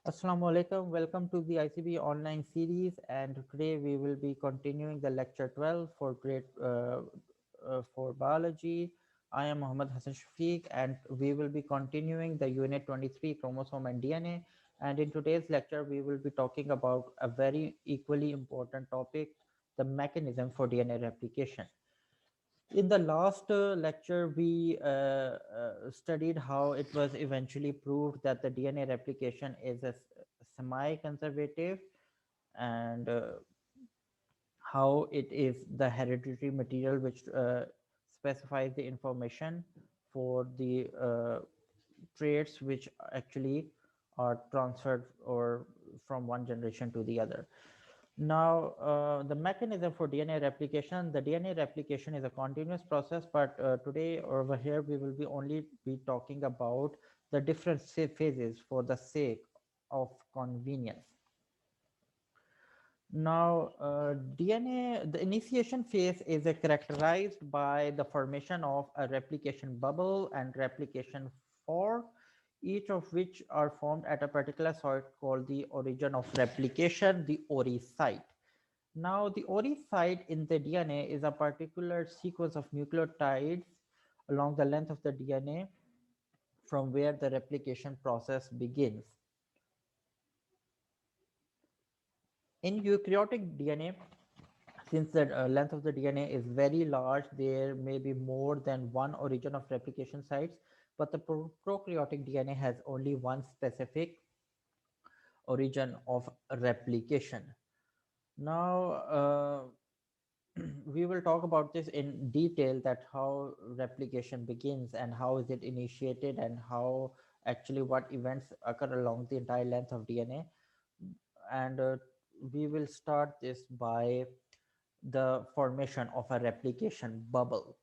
Assalamu alaikum. Welcome to the ICB online series, and today we will be continuing the lecture 12 for grade for biology. I am Muhammad Hassan Shafiq, and we will be continuing the unit 23 chromosome and DNA. And in today's lecture, we will be talking about a very equally important topic, the mechanism for DNA replication. In the last lecture, we studied how it was eventually proved that the DNA replication is a semi-conservative, and how it is the hereditary material which specifies the information for the traits which actually are transferred or from one generation to the other. Now, the mechanism for DNA replication, the DNA replication is a continuous process, but today over here, we will be only be talking about the different phases for the sake of convenience. Now, the initiation phase is characterized by the formation of a replication bubble and replication fork, each of which are formed at a particular site called the origin of replication, the ORI site. Now, the ORI site in the DNA is a particular sequence of nucleotides along the length of the DNA from where the replication process begins. In eukaryotic DNA, since the length of the DNA is very large, there may be more than one origin of replication sites, but the prokaryotic DNA has only one specific origin of replication. Now, we will talk about this in detail, that how replication begins and how is it initiated and how actually what events occur along the entire length of DNA. And we will start this by the formation of a replication bubble.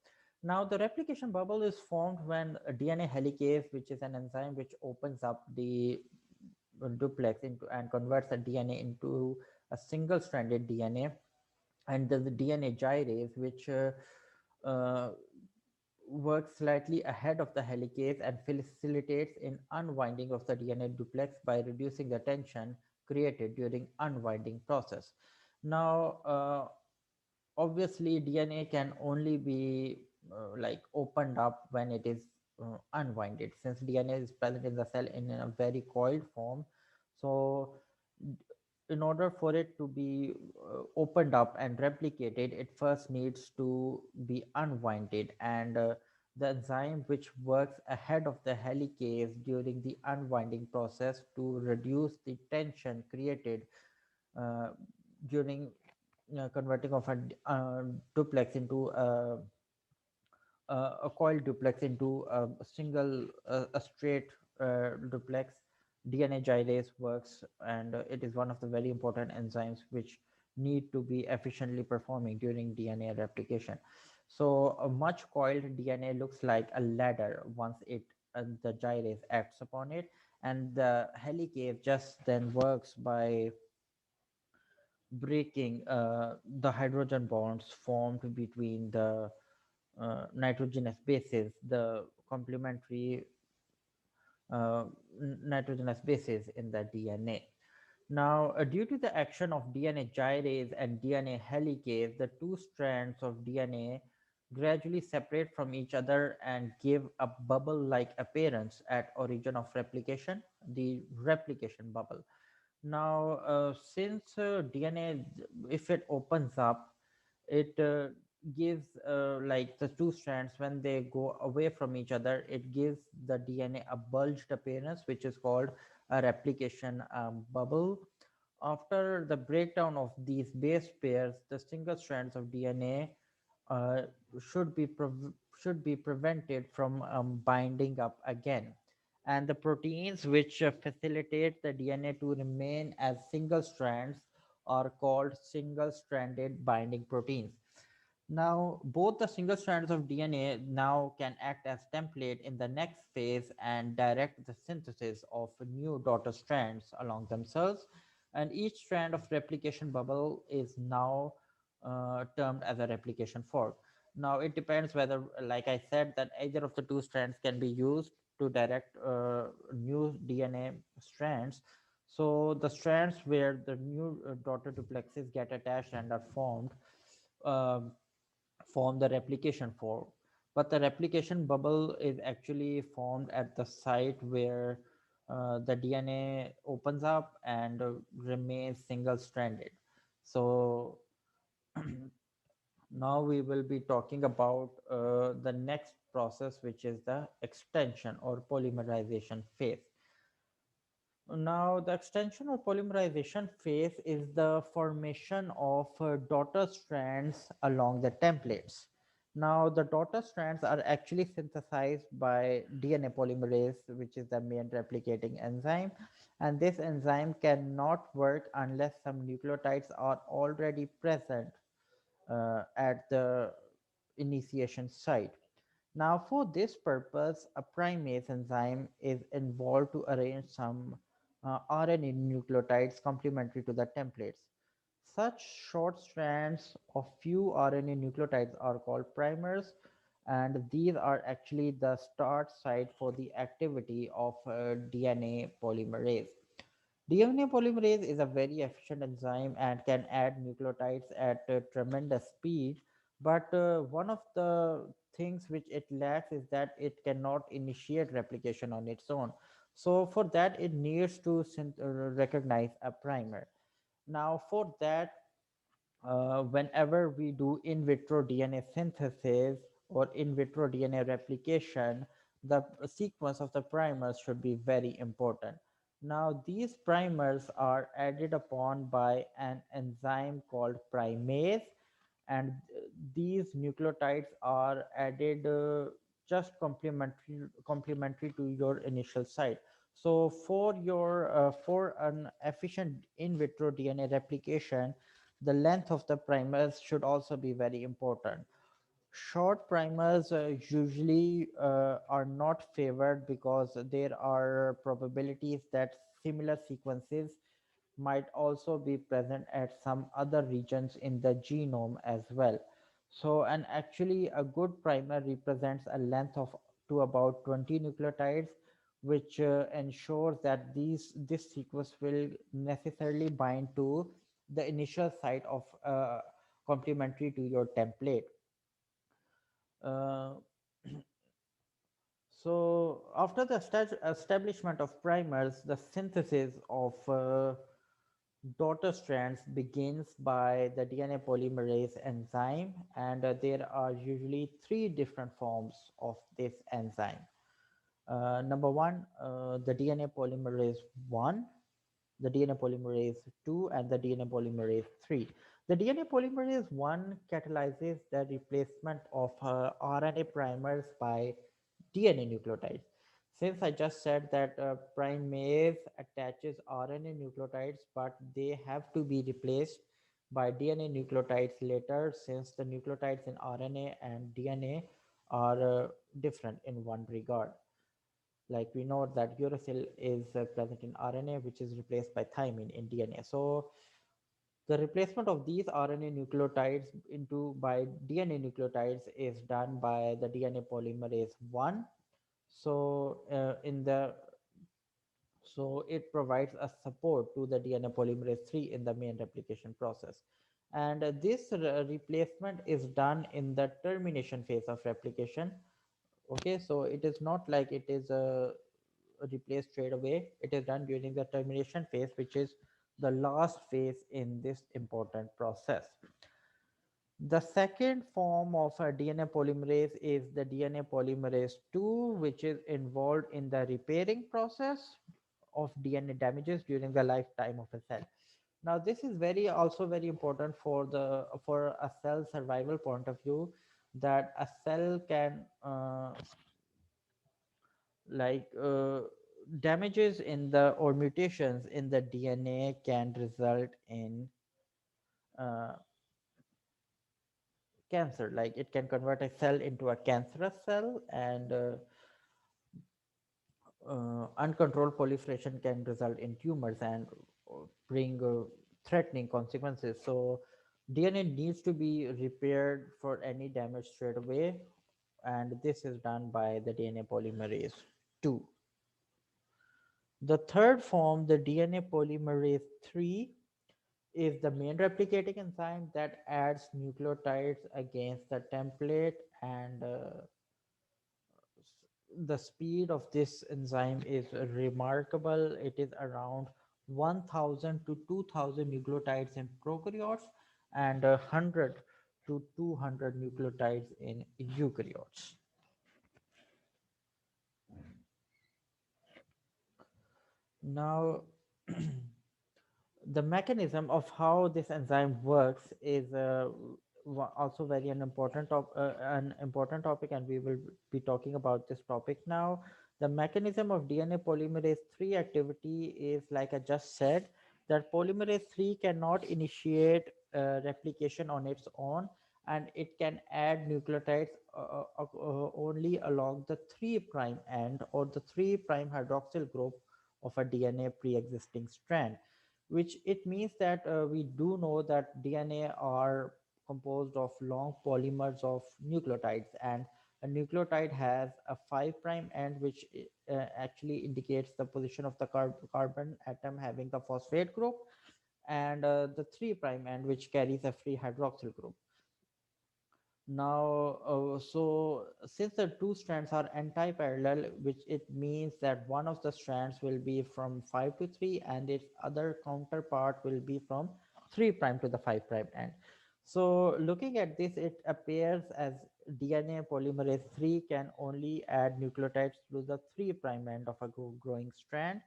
Now, the replication bubble is formed when a DNA helicase, which is an enzyme which opens up the duplex into and converts the DNA into a single stranded DNA, and the DNA gyrase, which uh, works slightly ahead of the helicase and facilitates in unwinding of the DNA duplex by reducing the tension created during unwinding process. Now, obviously DNA can only be like opened up when it is unwinded, since DNA is present in the cell in a very coiled form. So in order for it to be opened up and replicated, it first needs to be unwinded, and the enzyme which works ahead of the helicase during the unwinding process to reduce the tension created uh, during converting of a duplex into a coiled duplex into a single a straight duplex. DNA gyrase works, and it is one of the very important enzymes which need to be efficiently performing during DNA replication. So a much coiled DNA looks like a ladder once it the gyrase acts upon it, and the helicase just then works by breaking the hydrogen bonds formed between the nitrogenous bases, the complementary nitrogenous bases in the DNA. Now, due to the action of DNA gyrase and DNA helicase, the two strands of DNA gradually separate from each other and give a bubble-like appearance at origin of replication, the replication bubble. Now, since DNA, if it opens up, it gives like the two strands, when they go away from each other, it gives the DNA a bulged appearance, which is called a replication bubble. After the breakdown of these base pairs, the single strands of DNA uh, should be prevented from binding up again, and the proteins which facilitate the DNA to remain as single strands are called single stranded binding proteins. Now, both the single strands of DNA now can act as template in the next phase and direct the synthesis of new daughter strands along themselves. And each strand of replication bubble is now termed as a replication fork. Now, it depends whether, like I said, that either of the two strands can be used to direct new DNA strands. So the strands where the new daughter duplexes get attached and are formed, um, form the replication form. But the replication bubble is actually formed at the site where the DNA opens up and remains single stranded. So now we will be talking about the next process, which is the extension or polymerization phase. Now, the extension or polymerization phase is the formation of daughter strands along the templates. Now, the daughter strands are actually synthesized by DNA polymerase, which is the main replicating enzyme. And this enzyme cannot work unless some nucleotides are already present at the initiation site. Now, for this purpose, a primase enzyme is involved to arrange some RNA nucleotides complementary to the templates. Such short strands of few RNA nucleotides are called primers, and these are actually the start site for the activity of DNA polymerase. DNA polymerase is a very efficient enzyme and can add nucleotides at tremendous speed. But one of the things which it lacks is that it cannot initiate replication on its own. So for that, it needs to recognize a primer. Now, for that, whenever we do in vitro DNA synthesis or in vitro DNA replication, the sequence of the primers should be very important. Now, these primers are added upon by an enzyme called primase, and these nucleotides are added just complementary to your initial site. So for an efficient in vitro DNA replication, the length of the primers should also be very important. Short primers usually are not favored because there are probabilities that similar sequences might also be present at some other regions in the genome as well. So, and actually, a good primer represents a length of to about 20 nucleotides, which ensures that this sequence will necessarily bind to the initial site of complementary to your template. Uh, so, after the establishment of primers, the synthesis of daughter strands begins by the DNA polymerase enzyme, and there are usually three different forms of this enzyme. Number one, the DNA polymerase 1, the DNA polymerase 2, and the DNA polymerase 3. The DNA polymerase 1 catalyzes the replacement of RNA primers by DNA nucleotides. Since I just said that primase attaches RNA nucleotides, but they have to be replaced by DNA nucleotides later, since the nucleotides in RNA and DNA are different in one regard. Like we know that uracil is present in RNA, which is replaced by thymine in DNA. So the replacement of these RNA nucleotides into by DNA nucleotides is done by the DNA polymerase 1. So it provides a support to the DNA polymerase 3 in the main replication process. And this replacement is done in the termination phase of replication. Okay, so it is not like it is replaced straight away. It is done during the termination phase, which is the last phase in this important process. The second form of a DNA polymerase is the DNA polymerase 2, which is involved in the repairing process of DNA damages during the lifetime of a cell. Now, this is also very important for a cell survival point of view, that a cell can like damages in the or mutations in the DNA can result in uh, cancer. Like it can convert a cell into a cancerous cell, and uncontrolled proliferation can result in tumors and bring threatening consequences. So DNA needs to be repaired for any damage straight away, and this is done by the DNA polymerase. 2. The third form, the DNA polymerase 3, is the main replicating enzyme that adds nucleotides against the template, and the speed of this enzyme is remarkable. It is around 1000 to 2000 nucleotides in prokaryotes and 100 to 200 nucleotides in eukaryotes. Now, the mechanism of how this enzyme works is also very an important topic, and we will be talking about this topic now. The mechanism of DNA polymerase 3 activity is, like I just said, that polymerase 3 cannot initiate replication on its own, and it can add nucleotides only along the 3' end or the 3' hydroxyl group of a DNA pre-existing strand, which it means that we do know that DNA are composed of long polymers of nucleotides, and a nucleotide has a 5' end, which actually indicates the position of the carbon atom having the phosphate group, and the 3' end, which carries a free hydroxyl group. Now, so since the two strands are anti-parallel, which it means that one of the strands will be from 5 to 3 and its other counterpart will be from 3' to the 5' end. So looking at this, it appears as DNA polymerase 3 can only add nucleotides to the 3' end of a growing strand,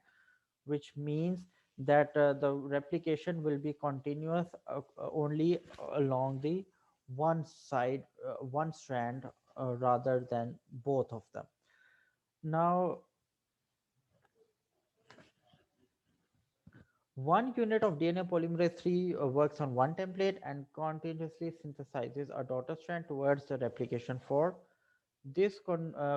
which means that the replication will be continuous only along the one strand, rather than both of them. Now, one unit of DNA polymerase 3 works on one template and continuously synthesizes a daughter strand towards the replication fork. This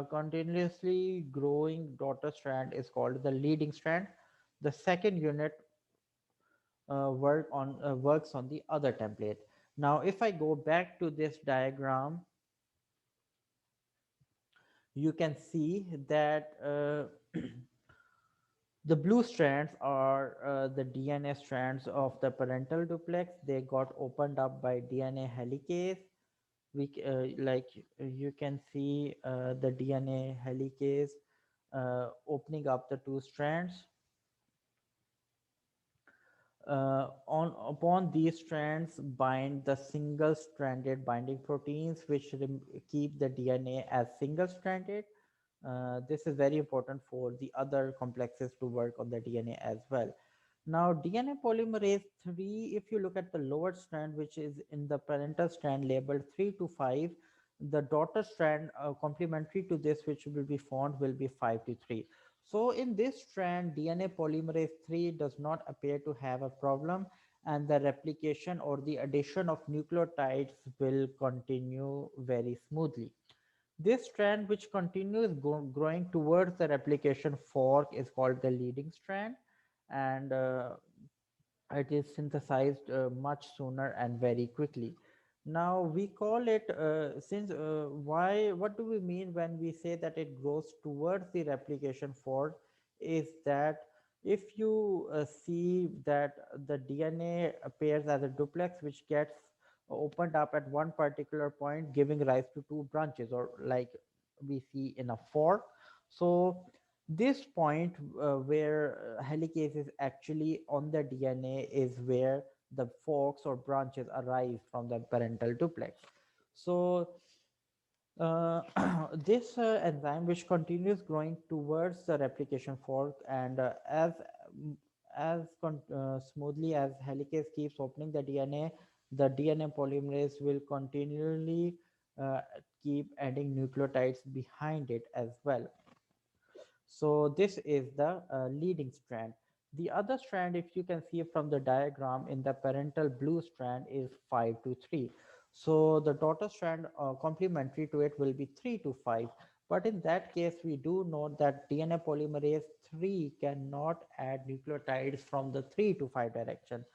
continuously growing daughter strand is called the leading strand. The second unit works on the other template. Now, if I go back to this diagram, you can see that the blue strands are the DNA strands of the parental duplex. They got opened up by DNA helicase. Like you can see the DNA helicase opening up the two strands. On upon these strands bind the single stranded binding proteins, which keep the DNA as single stranded. This is very important for the other complexes to work on the DNA as well. Now, DNA polymerase 3, if you look at the lower strand, which is in the parental strand labeled 3 to 5, the daughter strand complementary to this, which will be formed, will be 5 to 3. So, in this strand, DNA polymerase 3 does not appear to have a problem, and the replication or the addition of nucleotides will continue very smoothly. This strand, which continues growing towards the replication fork, is called the leading strand, and it is synthesized much sooner and very quickly. Now we call it since why what do we mean when we say that it grows towards the replication fork, is that if you see that the DNA appears as a duplex which gets opened up at one particular point, giving rise to two branches, or like we see in a fork. So this point where helicase is actually on the DNA is where the forks or branches arise from the parental duplex. So this enzyme, which continues growing towards the replication fork, and smoothly as helicase keeps opening the DNA polymerase will continually uh, keep adding nucleotides behind it as well. So this is the leading strand. The other strand, if you can see from the diagram in the parental blue strand, is 5 to 3. So the daughter strand complementary to it will be 3 to 5. But in that case, we do note that DNA polymerase 3 cannot add nucleotides from the 3 to 5 direction.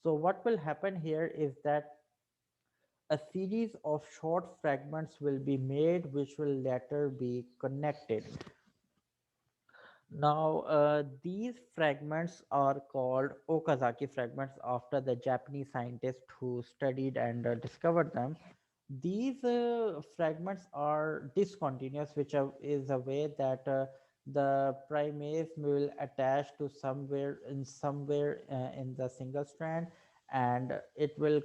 So what will happen here is that a series of short fragments will be made, which will later be connected. Now, these fragments are called Okazaki fragments after the Japanese scientist who studied and discovered them. These fragments are discontinuous, which is a way that the primase will attach to somewhere in the single strand, and it will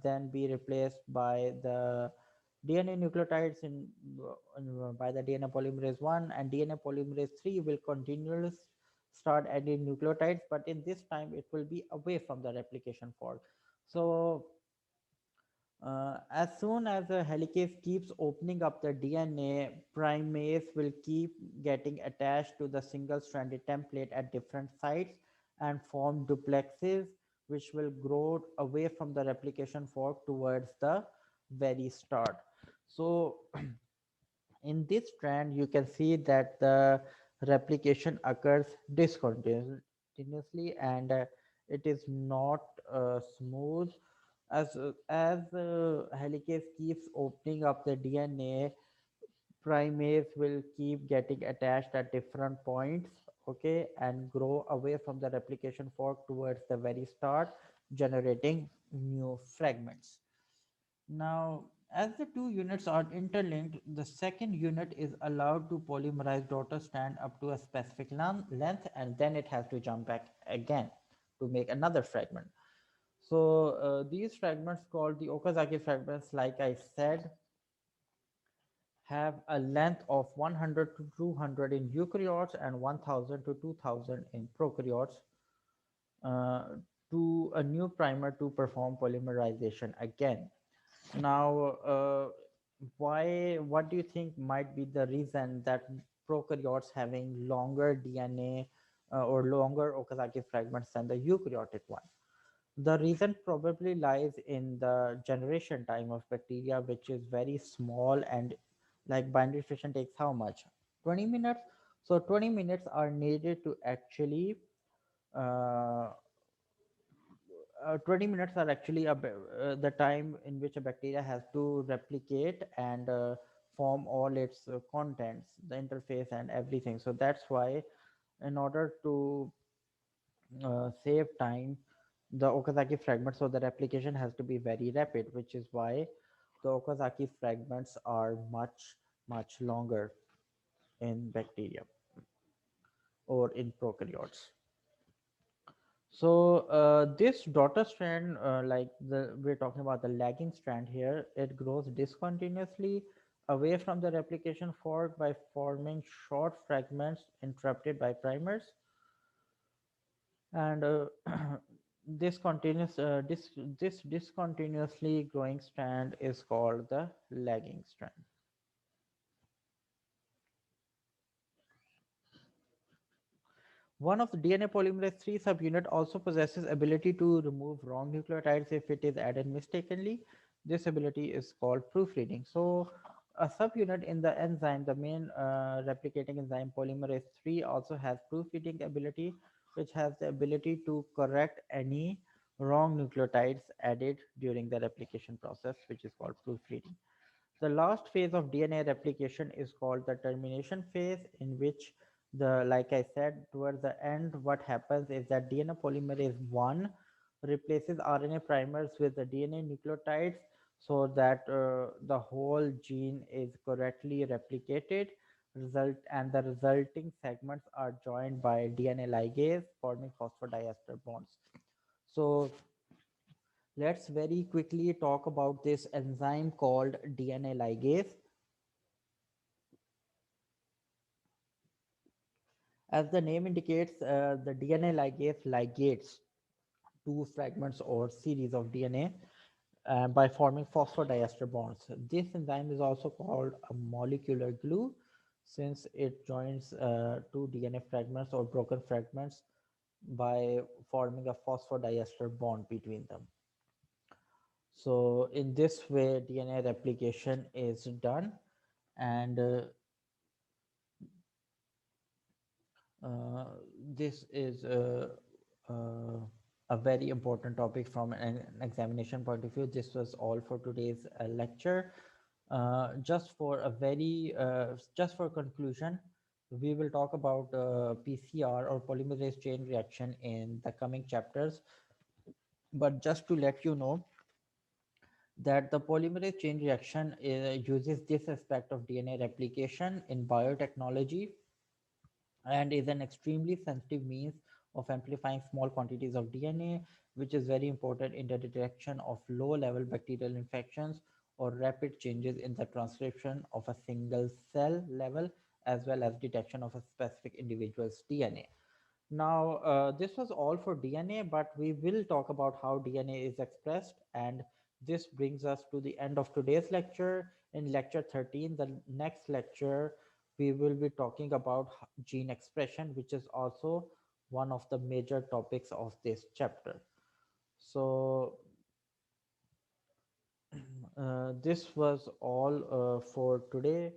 then be replaced by the DNA nucleotides by the DNA polymerase 1, and DNA polymerase 3 will continuously start adding nucleotides, but in this time it will be away from the replication fork. So as soon as the helicase keeps opening up the DNA, primase will keep getting attached to the single stranded template at different sites and form duplexes, which will grow away from the replication fork towards the very start. So in this strand, you can see that the replication occurs discontinuously, and it is not smooth. As helicase keeps opening up the DNA, primase will keep getting attached at different points, okay, and grow away from the replication fork towards the very start, generating new fragments. Now, as the two units are interlinked, the second unit is allowed to polymerize daughter strand up to a specific length, and then it has to jump back again to make another fragment. So these fragments, called the Okazaki fragments, like I said, have a length of 100 to 200 in eukaryotes and 1000 to 2000 in prokaryotes, uh, to a new primer to perform polymerization again. Now, what do you think might be the reason that prokaryotes having longer DNA or longer Okazaki fragments than the eukaryotic one? The reason probably lies in the generation time of bacteria, which is very small, and like binary fission takes how much? 20 minutes. So 20 minutes are needed to actually uh, 20 minutes are actually the time in which a bacteria has to replicate and form all its contents, the interface and everything. So that's why, in order to save time, the Okazaki fragments, so the replication has to be very rapid, which is why the Okazaki fragments are much longer in bacteria or in prokaryotes. So this daughter strand, we're talking about the lagging strand here, it grows discontinuously away from the replication fork by forming short fragments interrupted by primers, and this discontinuously growing strand is called the lagging strand. One of the DNA polymerase 3 subunit also possesses ability to remove wrong nucleotides if it is added mistakenly. This ability is called proofreading. So a subunit in the enzyme, the main replicating enzyme polymerase 3, also has proofreading ability, which has the ability to correct any wrong nucleotides added during the replication process, which is called proofreading. The last phase of DNA replication is called the termination phase, in which like I said, towards the end, what happens is that DNA polymerase 1 replaces RNA primers with the DNA nucleotides, so that the whole gene is correctly replicated. And the resulting segments are joined by DNA ligase, forming phosphodiester bonds. So let's very quickly talk about this enzyme called DNA ligase. As the name indicates, the DNA ligase ligates two fragments or series of DNA by forming phosphodiester bonds. This enzyme is also called a molecular glue, since it joins two DNA fragments or broken fragments by forming a phosphodiester bond between them. So in this way, DNA replication is done, and Uh, this is a very important topic from an examination point of view. This was all for today's lecture. Just for conclusion, We will talk about PCR or polymerase chain reaction in the coming chapters. But just to let you know that the polymerase chain reaction uses this aspect of DNA replication in biotechnology and is an extremely sensitive means of amplifying small quantities of DNA, which is very important in the detection of low level bacterial infections or rapid changes in the transcription of a single cell level, as well as detection of a specific individual's DNA. Now, this was all for DNA, but we will talk about how DNA is expressed. And this brings us to the end of today's lecture. In lecture 13, the next lecture, we will be talking about gene expression, which is also one of the major topics of this chapter. So, this was all for today.